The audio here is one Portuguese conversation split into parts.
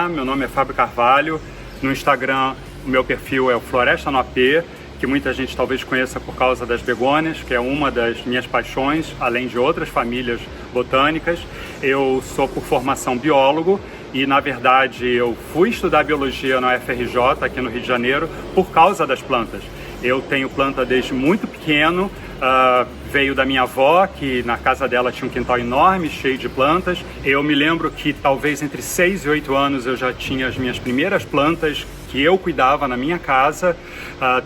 Olá, meu nome é Fábio Carvalho. No Instagram, o meu perfil é o Floresta no AP, que muita gente talvez conheça por causa das begônias, que é uma das minhas paixões, além de outras famílias botânicas. Eu sou por formação biólogo e, na verdade, eu fui estudar biologia na UFRJ, aqui no Rio de Janeiro, por causa das plantas. Eu tenho planta desde muito pequeno, veio da minha avó, que na casa dela tinha um quintal enorme, cheio de plantas. Eu me lembro que talvez entre 6 e 8 anos eu já tinha as minhas primeiras plantas que eu cuidava na minha casa,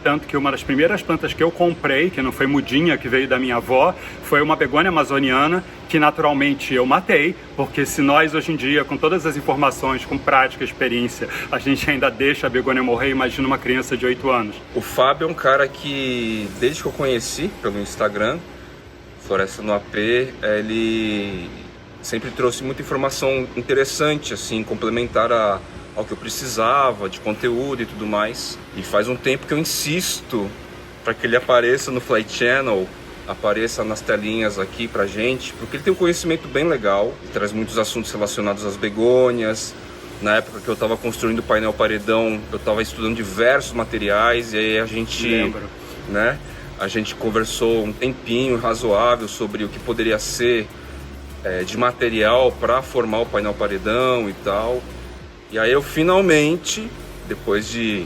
tanto que uma das primeiras plantas que eu comprei, que não foi mudinha, que veio da minha avó, foi uma begônia amazoniana, que naturalmente eu matei, porque se nós hoje em dia, com todas as informações, com prática, experiência, a gente ainda deixa a begônia morrer, imagina uma criança de 8 anos. O Fábio é um cara que, desde que eu conheci pelo Instagram, Floresta no AP, ele sempre trouxe muita informação interessante, assim, complementar ao que eu precisava, de conteúdo e tudo mais. E faz um tempo que eu insisto para que ele apareça no Fly Channel, apareça nas telinhas aqui pra gente, porque ele tem um conhecimento bem legal, ele traz muitos assuntos relacionados às begônias. Na época que eu estava construindo o painel paredão, eu estava estudando diversos materiais, e aí a gente, né, a gente conversou um tempinho razoável sobre o que poderia ser de material para formar o painel paredão e tal. E aí eu finalmente, depois de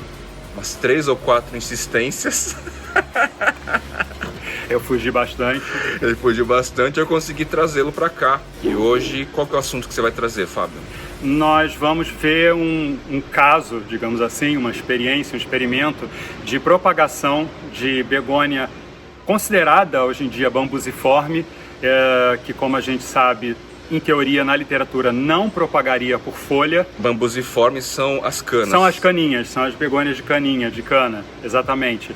umas 3 ou 4 insistências, eu fugi bastante. Ele fugiu bastante, eu consegui trazê-lo para cá. E hoje, qual que é o assunto que você vai trazer, Fábio? Nós vamos ver um caso, digamos assim, uma experiência, um experimento de propagação de begônia considerada hoje em dia bambusiforme, que, como a gente sabe, em teoria, na literatura, não propagaria por folha. Bambusiformes são as canas. São as caninhas, são as begônias de caninha, de cana, exatamente.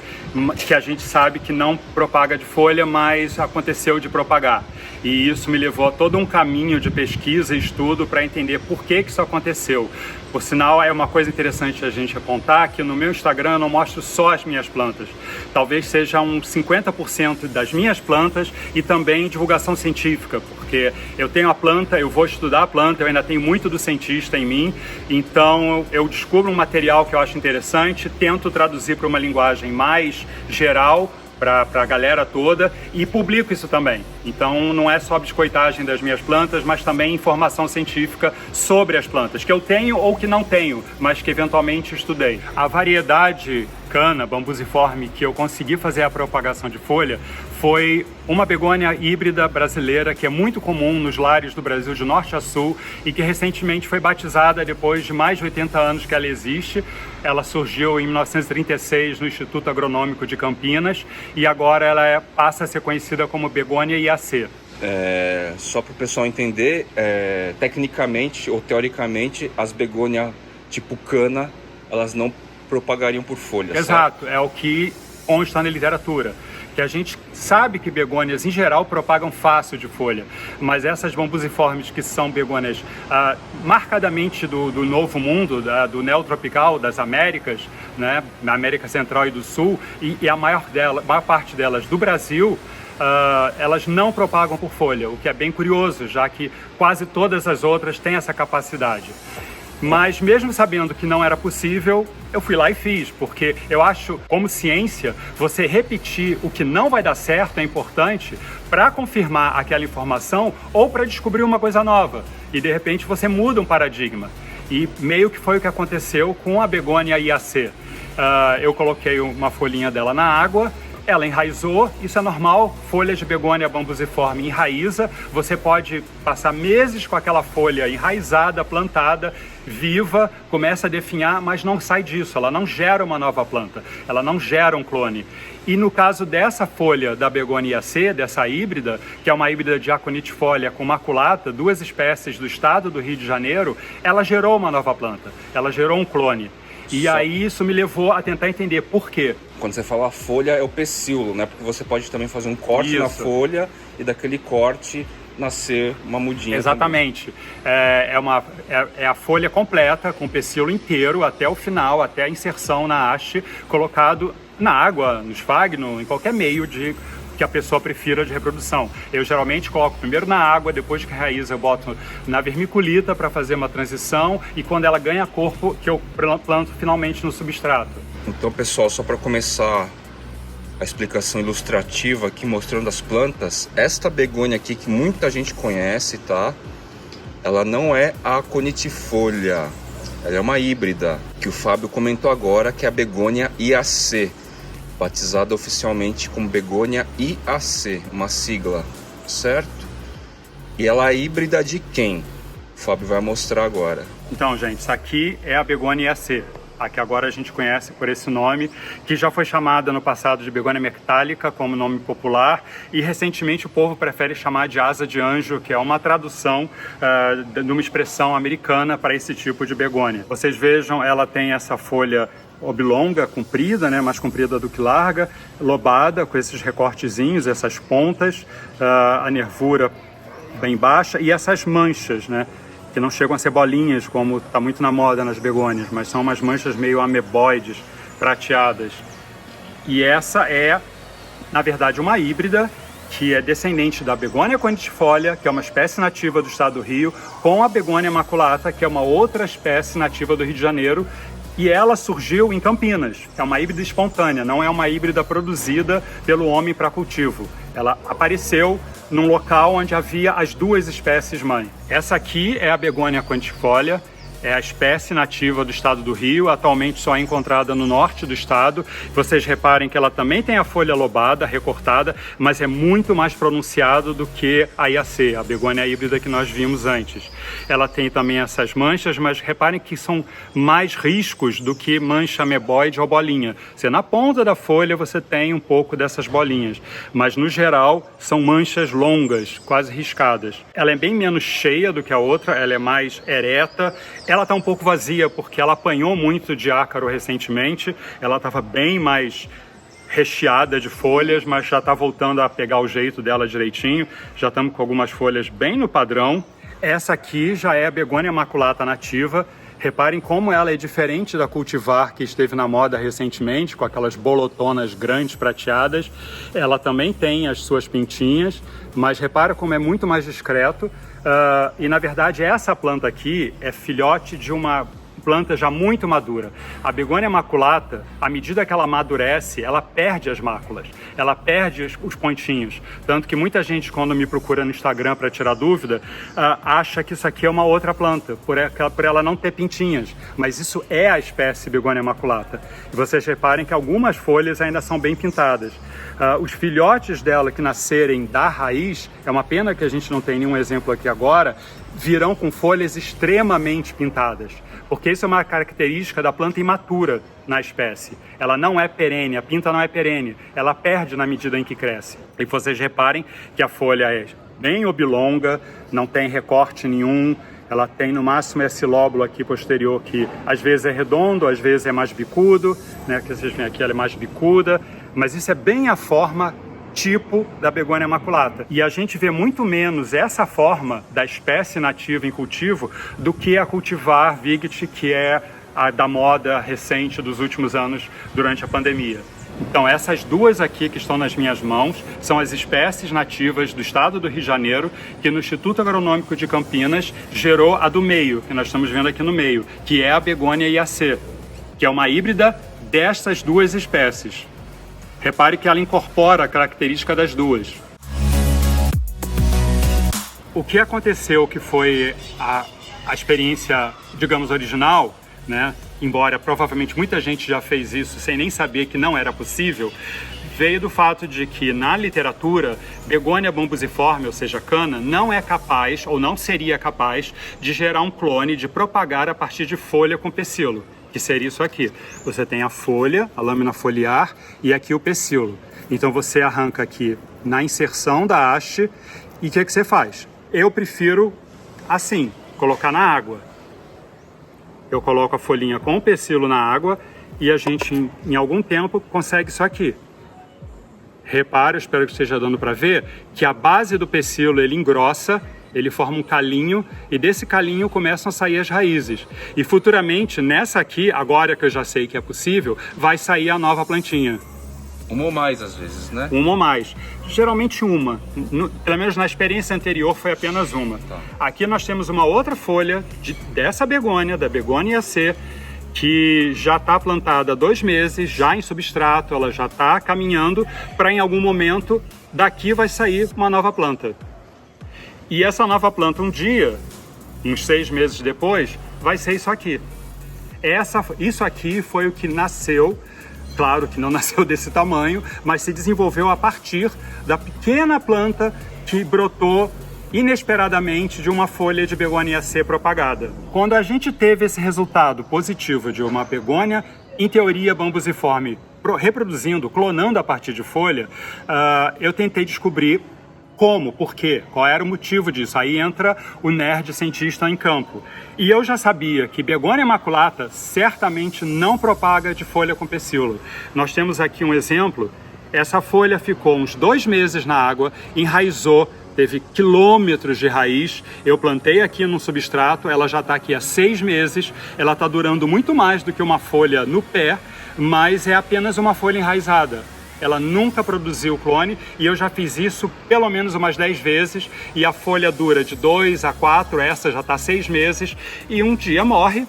Que a gente sabe que não propaga de folha, mas aconteceu de propagar. E isso me levou a todo um caminho de pesquisa e estudo para entender por que isso aconteceu. Por sinal, é uma coisa interessante a gente apontar que no meu Instagram eu não mostro só as minhas plantas. Talvez seja uns 50% das minhas plantas e também divulgação científica, porque eu tenho a planta, eu vou estudar a planta, eu ainda tenho muito do cientista em mim, então eu descubro um material que eu acho interessante, tento traduzir para uma linguagem mais geral, para a galera toda, e publico isso também. Então não é só biscoitagem das minhas plantas, mas também informação científica sobre as plantas, que eu tenho ou que não tenho, mas que eventualmente estudei. A variedade cana, bambusiforme, que eu consegui fazer a propagação de folha foi uma begônia híbrida brasileira que é muito comum nos lares do Brasil de norte a sul e que recentemente foi batizada depois de mais de 80 anos que ela existe. Ela surgiu em 1936 no Instituto Agronômico de Campinas e agora ela passa a ser conhecida como begônia IAC. Só para o pessoal entender, tecnicamente ou teoricamente, as begônias tipo cana, elas não propagariam por folha. Exato, certo? É o que consta na literatura. Que a gente sabe que begônias em geral propagam fácil de folha, mas essas bambusiformes que são begônias marcadamente do novo mundo, do neotropical, das Américas, né, na América Central e do Sul, e a maior parte delas do Brasil, elas não propagam por folha, o que é bem curioso, já que quase todas as outras têm essa capacidade. Mas mesmo sabendo que não era possível, eu fui lá e fiz, porque eu acho, como ciência, você repetir o que não vai dar certo é importante para confirmar aquela informação ou para descobrir uma coisa nova. E de repente você muda um paradigma. E meio que foi o que aconteceu com a begônia IAC. Eu coloquei uma folhinha dela na água, ela enraizou, isso é normal, folha de begônia bambusiforme enraiza, você pode passar meses com aquela folha enraizada, plantada, viva, começa a definhar, mas não sai disso, ela não gera uma nova planta, ela não gera um clone. E no caso dessa folha da begônia IAC, dessa híbrida, que é uma híbrida de aconitifolia com maculata, 2 espécies do estado do Rio de Janeiro, ela gerou uma nova planta, ela gerou um clone. E aí isso me levou a tentar entender por quê. Quando você fala folha, é o pecíolo, né? Porque você pode também fazer um corte na folha e daquele corte nascer uma mudinha. Exatamente. É a folha completa, com o pecíolo inteiro, até o final, até a inserção na haste, colocado na água, no esfagno, em qualquer meio de que a pessoa prefira de reprodução. Eu geralmente coloco primeiro na água, depois que raiz eu boto na vermiculita para fazer uma transição e quando ela ganha corpo que eu planto finalmente no substrato. Então, pessoal, só para começar a explicação ilustrativa aqui mostrando as plantas, esta begônia aqui que muita gente conhece, tá? Ela não é a conitifolha, ela é uma híbrida, que o Fábio comentou agora, que é a begônia IAC, batizada oficialmente como begônia IAC, uma sigla, certo? E ela é híbrida de quem? O Fábio vai mostrar agora. Então, gente, isso aqui é a begônia IAC, a que agora a gente conhece por esse nome, que já foi chamada no passado de begônia mertálica como nome popular, e recentemente o povo prefere chamar de asa de anjo, que é uma tradução de uma expressão americana para esse tipo de begônia. Vocês vejam, ela tem essa folha oblonga, comprida, né, mais comprida do que larga, lobada, com esses recortezinhos, essas pontas, a nervura bem baixa e essas manchas, né, que não chegam a ser bolinhas, como está muito na moda nas begônias, mas são umas manchas meio ameboides, prateadas. E essa é, na verdade, uma híbrida que é descendente da begônia conitifolia, que é uma espécie nativa do estado do Rio, com a begônia maculata, que é uma outra espécie nativa do Rio de Janeiro, e ela surgiu em Campinas. É uma híbrida espontânea, não é uma híbrida produzida pelo homem para cultivo. Ela apareceu num local onde havia as duas espécies mãe. Essa aqui é a begônia conitifolia, é a espécie nativa do estado do Rio, atualmente só é encontrada no norte do estado. Vocês reparem que ela também tem a folha lobada, recortada, mas é muito mais pronunciado do que a IAC, a begônia híbrida que nós vimos antes. Ela tem também essas manchas, mas reparem que são mais riscos do que mancha ameboide ou bolinha. Na ponta da folha você tem um pouco dessas bolinhas, mas no geral são manchas longas, quase riscadas. Ela é bem menos cheia do que a outra, ela é mais ereta. Ela está um pouco vazia porque ela apanhou muito de ácaro recentemente, ela estava bem mais recheada de folhas, mas já está voltando a pegar o jeito dela direitinho, já estamos com algumas folhas bem no padrão. Essa aqui já é a begônia maculata nativa. Reparem como ela é diferente da cultivar que esteve na moda recentemente, com aquelas bolotonas grandes prateadas. Ela também tem as suas pintinhas, mas repara como é muito mais discreto. E na verdade essa planta aqui é filhote de uma planta já muito madura. A begônia maculata, à medida que ela amadurece, ela perde as máculas, ela perde os pontinhos. Tanto que muita gente, quando me procura no Instagram para tirar dúvida, acha que isso aqui é uma outra planta, por ela não ter pintinhas. Mas isso é a espécie begônia maculata. E vocês reparem que algumas folhas ainda são bem pintadas. Os filhotes dela que nascerem da raiz, é uma pena que a gente não tem nenhum exemplo aqui agora, virão com folhas extremamente pintadas, porque isso é uma característica da planta imatura na espécie. Ela não é perene, a pinta não é perene, ela perde na medida em que cresce. E vocês reparem que a folha é bem oblonga, não tem recorte nenhum, ela tem no máximo esse lóbulo aqui posterior que às vezes é redondo, às vezes é mais bicudo, né? Que vocês veem aqui, ela é mais bicuda, mas isso é bem a forma tipo da begônia maculata. E a gente vê muito menos essa forma da espécie nativa em cultivo do que a cultivar Viget, que é a da moda recente dos últimos anos durante a pandemia. Então essas duas aqui que estão nas minhas mãos são as espécies nativas do estado do Rio de Janeiro, que no Instituto Agronômico de Campinas gerou a do meio, que nós estamos vendo aqui no meio, que é a begônia IAC, que é uma híbrida dessas duas espécies. Repare que ela incorpora a característica das duas. O que aconteceu que foi a experiência, digamos, original, né? Embora provavelmente muita gente já fez isso sem nem saber que não era possível, veio do fato de que na literatura, begônia bambusiforme, ou seja, cana, não é capaz ou não seria capaz de gerar um clone, de propagar a partir de folha com pecíolo, que seria isso aqui. Você tem a folha, a lâmina foliar e aqui o pecíolo. Então você arranca aqui na inserção da haste e o que você faz? Eu prefiro assim, colocar na água. Eu coloco a folhinha com o pecíolo na água e a gente em algum tempo consegue isso aqui. Repara, eu espero que esteja dando para ver, que a base do pecíolo ele engrossa, ele forma um calinho e desse calinho começam a sair as raízes. E futuramente, nessa aqui, agora que eu já sei que é possível, vai sair a nova plantinha. Uma ou mais, às vezes, né? Uma ou mais. Geralmente uma. Pelo menos na experiência anterior foi apenas uma. Tá. Aqui nós temos uma outra folha dessa begônia, da begônia AC, que já está plantada há 2 meses, já em substrato, ela já está caminhando para em algum momento daqui vai sair uma nova planta. E essa nova planta um dia, uns 6 meses depois, vai ser isso aqui. Isso aqui foi o que nasceu, claro que não nasceu desse tamanho, mas se desenvolveu a partir da pequena planta que brotou inesperadamente de uma folha de begônia AC propagada. Quando a gente teve esse resultado positivo de uma begônia, em teoria bambusiforme, reproduzindo, clonando a partir de folha, eu tentei descobrir como, por quê, qual era o motivo disso. Aí entra o nerd cientista em campo. E eu já sabia que begônia maculata certamente não propaga de folha com pecíolo. Nós temos aqui um exemplo. Essa folha ficou uns 2 meses na água, enraizou, teve quilômetros de raiz. Eu plantei aqui num substrato, ela já está aqui há 6 meses. Ela está durando muito mais do que uma folha no pé, mas é apenas uma folha enraizada. Ela nunca produziu clone e eu já fiz isso pelo menos umas 10 vezes e a folha dura de 2 a 4, essa já está 6 meses e um dia morre.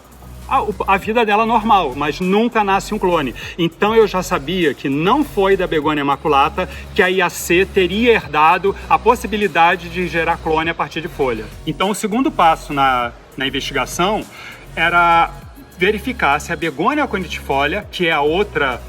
A vida dela normal, mas nunca nasce um clone. Então eu já sabia que não foi da begônia maculata que a IAC teria herdado a possibilidade de gerar clone a partir de folha. Então o segundo passo na investigação era verificar se a begônia conitifolia, que é a outra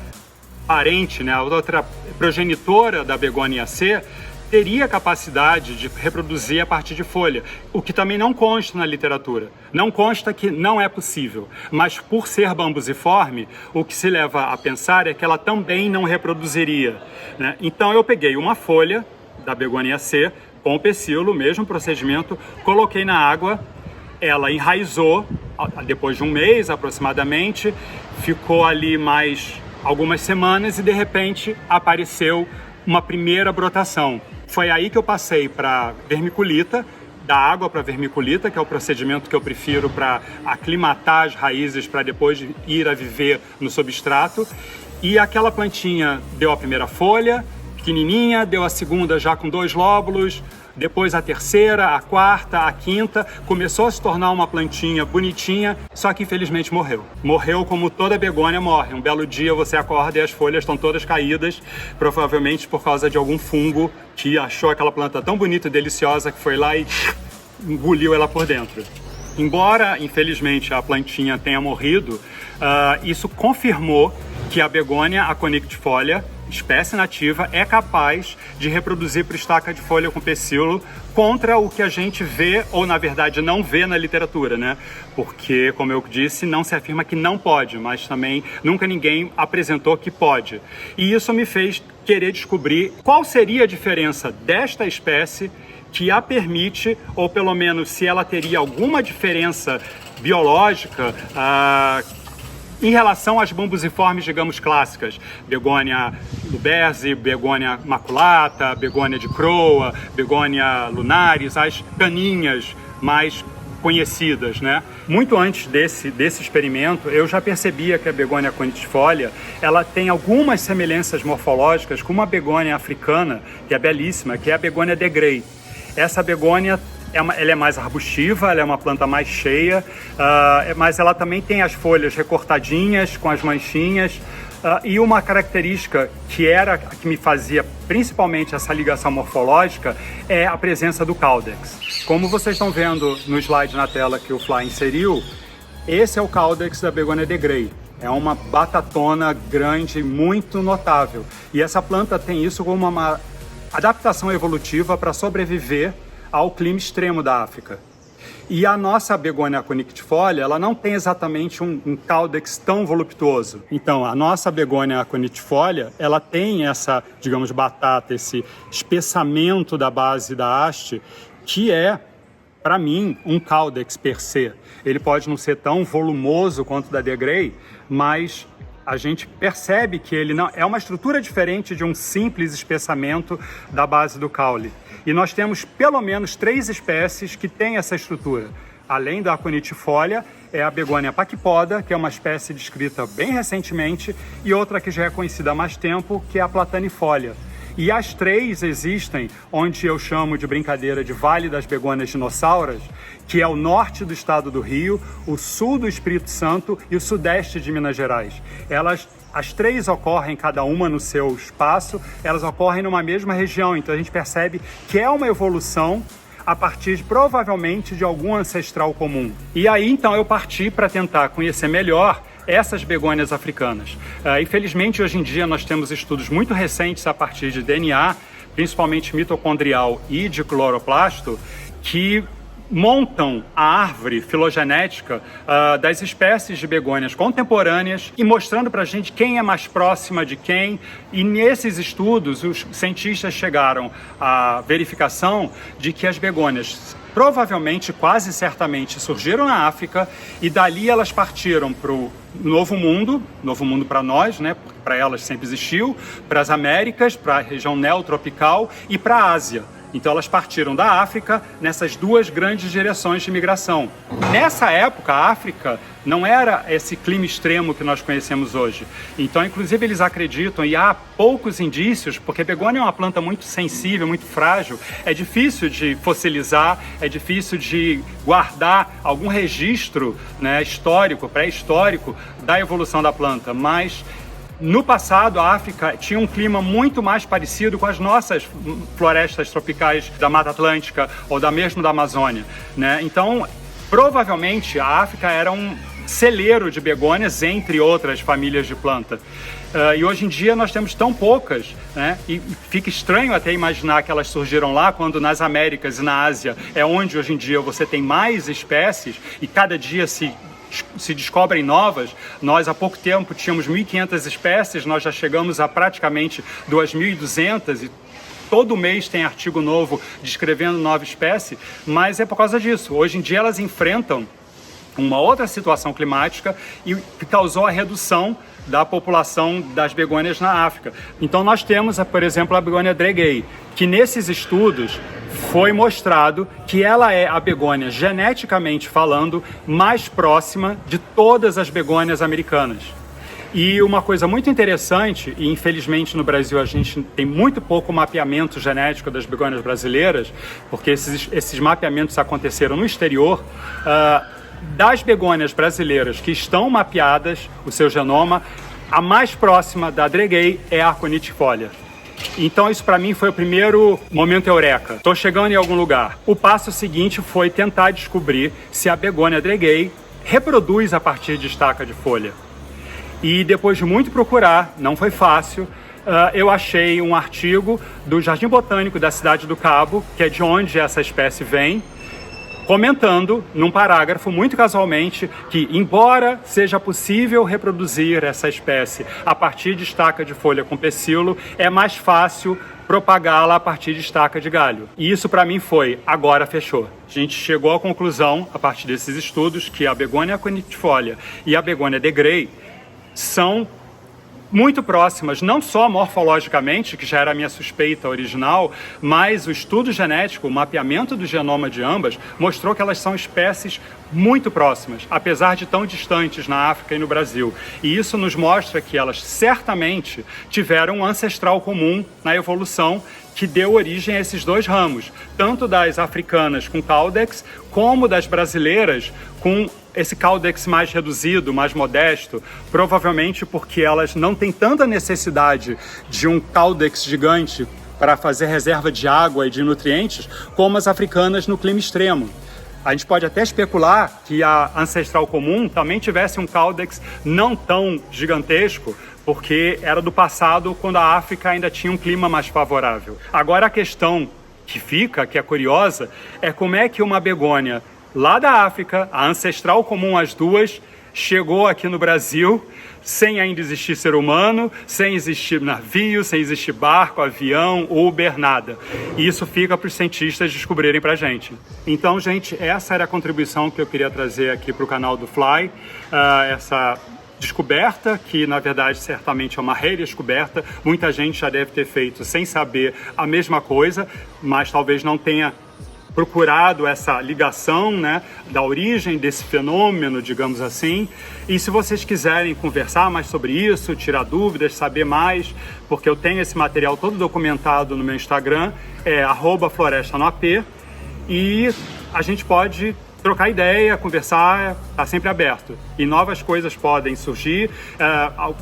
parente, né, a outra progenitora da begônia AC, teria capacidade de reproduzir a partir de folha, o que também não consta na literatura. Não consta que não é possível, mas por ser bambusiforme, o que se leva a pensar é que ela também não reproduziria, né? Então eu peguei uma folha da begônia AC com o pecíolo, o mesmo procedimento, coloquei na água, ela enraizou depois de 1 mês aproximadamente, ficou ali mais algumas semanas e de repente apareceu uma primeira brotação. Foi aí que eu passei para vermiculita, da água para vermiculita, que é o procedimento que eu prefiro para aclimatar as raízes para depois ir a viver no substrato. E aquela plantinha deu a primeira folha, pequenininha, deu a segunda já com 2 lóbulos, depois a terceira, a quarta, a quinta, começou a se tornar uma plantinha bonitinha, só que infelizmente morreu. Morreu como toda begônia morre. Um belo dia você acorda e as folhas estão todas caídas, provavelmente por causa de algum fungo que achou aquela planta tão bonita e deliciosa que foi lá e engoliu ela por dentro. Embora, infelizmente, a plantinha tenha morrido, isso confirmou que a begônia aconitifolia, espécie nativa, é capaz de reproduzir por estaca de folha com pecíolo contra o que a gente vê, ou na verdade não vê na literatura, né? Porque, como eu disse, não se afirma que não pode, mas também nunca ninguém apresentou que pode. E isso me fez querer descobrir qual seria a diferença desta espécie que a permite, ou pelo menos se ela teria alguma diferença biológica, em relação às bambusiformes, digamos, clássicas, begônia luberzi, begônia maculata, begônia de croa, begônia lunaris, as caninhas mais conhecidas, né? Muito antes desse experimento, eu já percebia que a begônia conitifolia, ela tem algumas semelhanças morfológicas com uma begônia africana, que é belíssima, que é a begônia de Grey. Essa begônia ela é mais arbustiva, ela é uma planta mais cheia, mas ela também tem as folhas recortadinhas, com as manchinhas, e uma característica que me fazia principalmente essa ligação morfológica é a presença do caudex. Como vocês estão vendo no slide na tela que o Fly inseriu, esse é o caudex da begônia de Grey. É uma batatona grande, muito notável. E essa planta tem isso como uma adaptação evolutiva para sobreviver ao clima extremo da África. E a nossa begônia conitifolia, ela não tem exatamente um caudex tão voluptuoso. Então, a nossa begônia conitifolia, ela tem essa, digamos, batata, esse espessamento da base da haste, que é, para mim, um caudex per se. Ele pode não ser tão volumoso quanto o da de Grey, mas a gente percebe que ele não é uma estrutura diferente de um simples espessamento da base do caule. E nós temos pelo menos 3 espécies que têm essa estrutura. além da aconitifólia, é a begônia paquipoda, que é uma espécie descrita bem recentemente, e outra que já é conhecida há mais tempo, que é a platanifolia. E as três existem onde eu chamo de brincadeira de Vale das Begônias Dinossauras, que é o norte do estado do Rio, o sul do Espírito Santo e o sudeste de Minas Gerais. As três ocorrem, cada uma no seu espaço, elas ocorrem numa mesma região, então a gente percebe que é uma evolução a partir, provavelmente, de algum ancestral comum. E aí, então, eu parti para tentar conhecer melhor essas begônias africanas. Infelizmente, hoje em dia, nós temos estudos muito recentes a partir de DNA, principalmente mitocondrial e de cloroplasto, que montam a árvore filogenética das espécies de begônias contemporâneas e mostrando para a gente quem é mais próxima de quem. E nesses estudos, os cientistas chegaram à verificação de que as begônias provavelmente, quase certamente, surgiram na África e dali elas partiram para o Novo Mundo para nós, né? Para elas sempre existiu, para as Américas, para a região neotropical e para a Ásia. Então elas partiram da África nessas duas grandes direções de migração. Nessa época, a África não era esse clima extremo que nós conhecemos hoje. Então, inclusive, eles acreditam, e há poucos indícios, porque begônia é uma planta muito sensível, muito frágil, é difícil de fossilizar, é difícil de guardar algum registro, né, histórico, pré-histórico da evolução da planta, mas no passado, a África tinha um clima muito mais parecido com as nossas florestas tropicais da Mata Atlântica ou mesmo da Amazônia, né? Então, provavelmente, a África era um celeiro de begônias, entre outras famílias de planta. E hoje em dia nós temos tão poucas, né? E fica estranho até imaginar que elas surgiram lá, quando nas Américas e na Ásia é onde hoje em dia você tem mais espécies e cada dia se descobrem novas. Nós há pouco tempo tínhamos 1.500 espécies, nós já chegamos a praticamente 2.200 e todo mês tem artigo novo descrevendo nova espécie, mas é por causa disso. Hoje em dia elas enfrentam uma outra situação climática e que causou a redução da população das begônias na África. Então nós temos, por exemplo, a begônia Dregei, que nesses estudos foi mostrado que ela é a begônia, geneticamente falando, mais próxima de todas as begônias americanas. E uma coisa muito interessante, e infelizmente no Brasil a gente tem muito pouco mapeamento genético das begônias brasileiras, porque esses mapeamentos aconteceram no exterior, das begônias brasileiras que estão mapeadas, o seu genoma, a mais próxima da Dregei é a aconitifólia. Então isso para mim foi o primeiro momento eureka. Estou chegando em algum lugar. O passo seguinte foi tentar descobrir se a begônia Dregei reproduz a partir de estaca de folha. E depois de muito procurar, não foi fácil, eu achei um artigo do Jardim Botânico da Cidade do Cabo, que é de onde essa espécie vem, comentando, num parágrafo, muito casualmente, que, embora seja possível reproduzir essa espécie a partir de estaca de folha com pecíolo, é mais fácil propagá-la a partir de estaca de galho. E isso, para mim, foi, agora fechou. A gente chegou à conclusão, a partir desses estudos, que a begônia aconitifólia e a begônia Degray são muito próximas, não só morfologicamente, que já era a minha suspeita original, mas o estudo genético, o mapeamento do genoma de ambas, mostrou que elas são espécies muito próximas, apesar de tão distantes na África e no Brasil. E isso nos mostra que elas certamente tiveram um ancestral comum na evolução que deu origem a esses dois ramos, tanto das africanas com caudex, como das brasileiras com esse caudex mais reduzido, mais modesto, provavelmente porque elas não têm tanta necessidade de um caudex gigante para fazer reserva de água e de nutrientes, como as africanas no clima extremo. A gente pode até especular que a ancestral comum também tivesse um caudex não tão gigantesco, porque era do passado, quando a África ainda tinha um clima mais favorável. Agora a questão que fica, que é curiosa, é como é que uma begônia lá da África, a ancestral comum às duas, chegou aqui no Brasil sem ainda existir ser humano, sem existir navio, sem existir barco, avião, Uber, nada. E isso fica para os cientistas descobrirem para a gente. Então, gente, essa era a contribuição que eu queria trazer aqui para o canal do Fly, essa descoberta, que na verdade certamente é uma redescoberta. Muita gente já deve ter feito sem saber a mesma coisa, mas talvez não tenha procurado essa ligação, né, da origem desse fenômeno, digamos assim. E se vocês quiserem conversar mais sobre isso, tirar dúvidas, saber mais, porque eu tenho esse material todo documentado no meu Instagram, é @florestanoap, e a gente pode trocar ideia, conversar, está sempre aberto. E novas coisas podem surgir.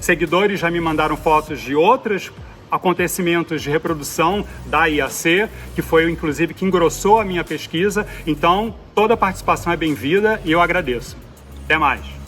Seguidores já me mandaram fotos de outros acontecimentos de reprodução da IAC, que foi inclusive que engrossou a minha pesquisa. Então, toda participação é bem-vinda e eu agradeço. Até mais.